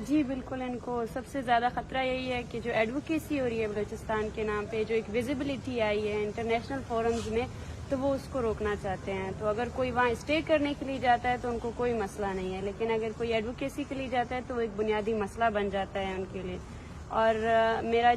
جی بالکل، ان کو سب سے زیادہ خطرہ یہی ہے کہ جو ایڈوکیسی ہو رہی ہے بلوچستان کے نام پہ، جو ایک ویزیبلٹی آئی ہے انٹرنیشنل فورمز میں، تو وہ اس کو روکنا چاہتے ہیں. تو اگر کوئی وہاں اسٹے کرنے کے لیے جاتا ہے تو ان کو کوئی مسئلہ نہیں ہے، لیکن اگر کوئی ایڈوکیسی کے لیے جاتا ہے تو وہ ایک بنیادی مسئلہ بن جاتا ہے ان کے لیے. اور میرا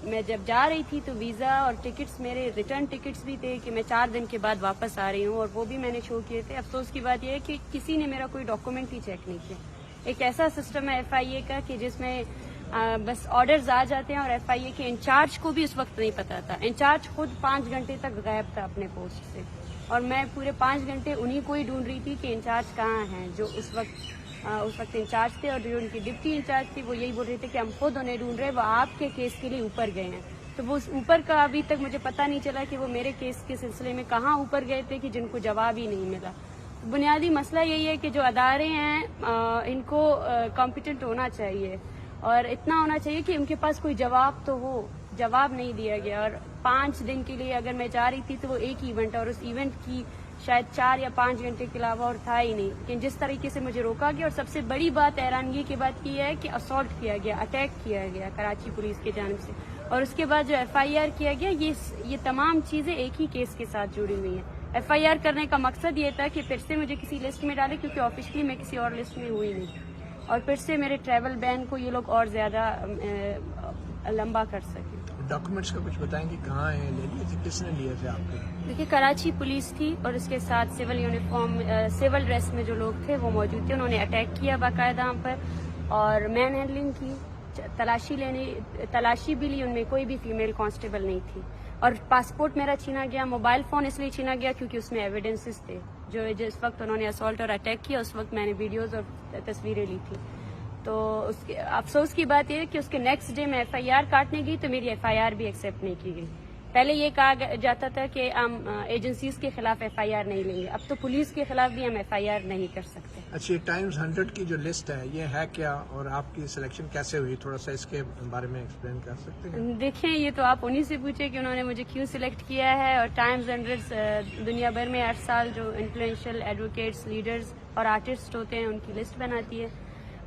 میں جب جا رہی تھی تو ویزا اور ٹکٹس، میرے ریٹرن ٹکٹس بھی تھے کہ میں 4 دن کے بعد واپس آ رہی ہوں، اور وہ بھی میں نے شو کیے تھے. افسوس کی بات یہ ہے کہ کسی نے میرا کوئی ڈاکومنٹ ہی چیک نہیں کیا. ایک ایسا سسٹم ہے ایف آئی اے کا کہ جس میں بس آرڈرز آ جاتے ہیں، اور ایف آئی اے کے انچارج کو بھی اس وقت نہیں پتا تھا. انچارج خود 5 گھنٹے تک غائب تھا اپنے پوسٹ سے، اور میں پورے 5 گھنٹے انہی کو ہی ڈھونڈ رہی تھی کہ انچارج کہاں ہیں، جو اس وقت انچارج تھے. اور جو ان کی ڈپٹی انچارج تھی وہ یہی بول رہے تھے کہ ہم خود انہیں ڈھونڈ رہے ہیں، وہ آپ کے کیس کے لیے اوپر گئے ہیں. تو وہ اوپر کا ابھی تک مجھے پتہ نہیں چلا کہ وہ میرے کیس کے سلسلے میں کہاں اوپر گئے تھے کہ جن کو جواب ہی نہیں ملا. بنیادی مسئلہ یہی ہے کہ جو ادارے ہیں ان کو کمپیٹنٹ ہونا چاہیے، اور اتنا ہونا چاہیے کہ ان کے پاس کوئی جواب تو ہو. جواب نہیں دیا گیا، اور 5 دن کے لیے اگر میں جا رہی تھی تو وہ ایک ایونٹ، اور اس ایونٹ کی شاید 4 یا 5 گھنٹے کے علاوہ اور تھا ہی نہیں. لیکن جس طریقے سے مجھے روکا گیا، اور سب سے بڑی بات حیرانگی کی بات یہ ہے کہ اسالٹ کیا گیا، اٹیک کیا گیا کراچی پولیس کی جانب سے. اور اس کے بعد جو ایف آئی آر کیا گیا، یہ تمام چیزیں ایک ہی کیس کے ساتھ جڑی ہوئی ہیں. ایف آئی آر کرنے کا مقصد یہ تھا کہ پھر سے مجھے کسی لسٹ میں ڈالے، کیونکہ آفیشلی میں کسی اور لسٹ میں ہوئی نہیں، اور پھر سے میرے ٹریول بین کو یہ لوگ اور زیادہ لمبا کر سکیں. ڈاکومنٹس کا کچھ بتائیں کہ کہاں ہیں، لے لیے تھے، کس نے لیے تھے آپ کے؟ دیکھیے، کراچی پولیس تھی، اور اس کے ساتھ سول یونیفارم سول ڈریس میں جو لوگ تھے وہ موجود تھے. انہوں نے اٹیک کیا باقاعدہ ہم پر، اور مین ہینڈلنگ کی، تلاشی بھی لی. ان میں کوئی بھی فیمیل کانسٹیبل نہیں تھی. اور پاسپورٹ میرا چھینا گیا. موبائل فون اس لیے چھینا گیا کیونکہ اس میں ایویڈنسز تھے. جس وقت انہوں نے اسالٹ اور اٹیک کیا اس وقت میں نے ویڈیوز اور تصویریں لی تھی. تو افسوس کی بات یہ ہے کہ اس کے نیکسٹ ڈے میں ایف آئی آر کاٹنے گئی تو میری ایف آئی آر بھی ایکسیپٹ نہیں کی گئی. پہلے یہ کہا جاتا تھا کہ ہم ایجنسیز کے خلاف ایف آئی آر نہیں لیں گے، اب تو پولیس کے خلاف بھی ہم ایف آئی آر نہیں کر سکتے. اچھا، ٹائمز 100 کی جو لسٹ ہے یہ ہے کیا، اور آپ کی سلیکشن کیسے ہوئی؟ تھوڑا سا اس کے بارے میں ایکسپلین کر سکتے ہیں؟ دیکھیں، یہ تو آپ انہی سے پوچھیں کہ انہوں نے مجھے کیوں سلیکٹ کیا ہے. اور ٹائمز 100 دنیا بھر میں ہر سال جو انفلوئنشل ایڈوکیٹس، لیڈرز اور آرٹسٹ ہوتے ہیں ان کی لسٹ بناتی ہے،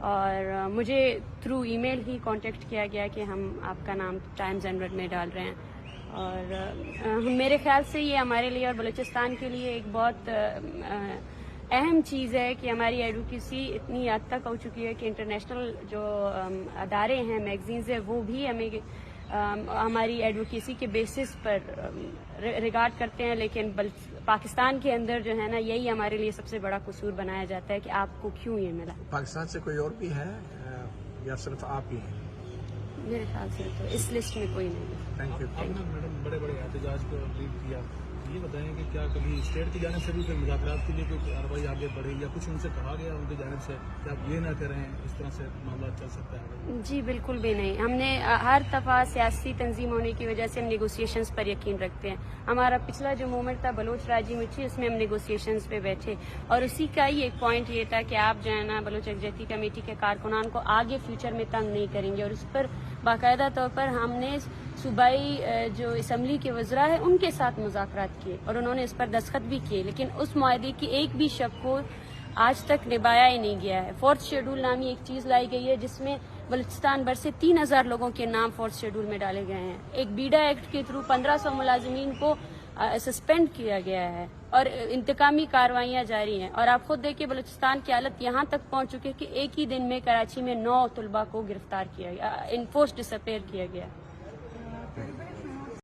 اور مجھے تھرو ای میل ہی کانٹیکٹ کیا گیا کہ ہم آپ کا نام ٹائمز 100 میں ڈال رہے ہیں. اور میرے خیال سے یہ ہمارے لیے اور بلوچستان کے لیے ایک بہت اہم چیز ہے کہ ہماری ایڈوکیسی اتنی حد تک ہو چکی ہے کہ انٹرنیشنل جو ادارے ہیں، میگزینز ہیں، وہ بھی ہمیں ہماری ایڈوکیسی کے بیسس پر ریگارڈ کرتے ہیں. لیکن پاکستان کے اندر جو ہے نا، یہی ہمارے لیے سب سے بڑا قصور بنایا جاتا ہے کہ آپ کو کیوں یہ ملا. پاکستان سے کوئی اور بھی ہے یا صرف آپ ہی ہیں؟ میرے خیال سے تو اس لسٹ میں کوئی نہیں. Thank you. آپ نے میڈم بڑے بڑے احتجاج کو لیڈ کیا، یہ بتائیں کہ کیا کبھی اسٹیٹ کی جانب سے بھی کوئی مذاکرات کے لیے کوئی کارروائی آگے بڑھے، یا کچھ ان سے کہا گیا ان کی جانب سے کہ آپ یہ نہ کریں، اس طرح سے معاملہ چل سکتا ہے؟ جی بالکل بھی نہیں. ہم نے ہر دفعہ سیاسی تنظیم ہونے کی وجہ سے ہم نیگوسیشنز پر یقین رکھتے ہیں. ہمارا پچھلا جو موومنٹ تھا بلوچ راجی مچھی، اس میں ہم نیگوسیشنز پہ بیٹھے، اور اسی کا ہی ایک پوائنٹ یہ تھا کہ آپ جو ہے نا بلوچ یکجہتی کمیٹی کے کارکنان کو آگے فیوچر میں تنگ نہیں کریں گے. اور اس پر باقاعدہ طور پر ہم نے صوبائی جو اسمبلی کے وزراء ہیں ان کے ساتھ مذاکرات کیے، اور انہوں نے اس پر دستخط بھی کیے. لیکن اس معاہدے کی ایک بھی شق کو آج تک نبھایا ہی نہیں گیا ہے. 4th شیڈول نامی ایک چیز لائی گئی ہے جس میں بلوچستان بھر سے 3000 لوگوں کے نام 4th شیڈول میں ڈالے گئے ہیں. ایک بیڈا ایکٹ کے تھرو 1500 ملازمین کو سسپینڈ کیا گیا ہے، اور انتقامی کارروائیاں جاری ہیں. اور آپ خود دیکھیں بلوچستان کی حالت یہاں تک پہنچ چکی ہے کہ ایک ہی دن میں کراچی میں 9 طلباء کو گرفتار کیا گیا، انفورس ڈسپیئر کیا گیا.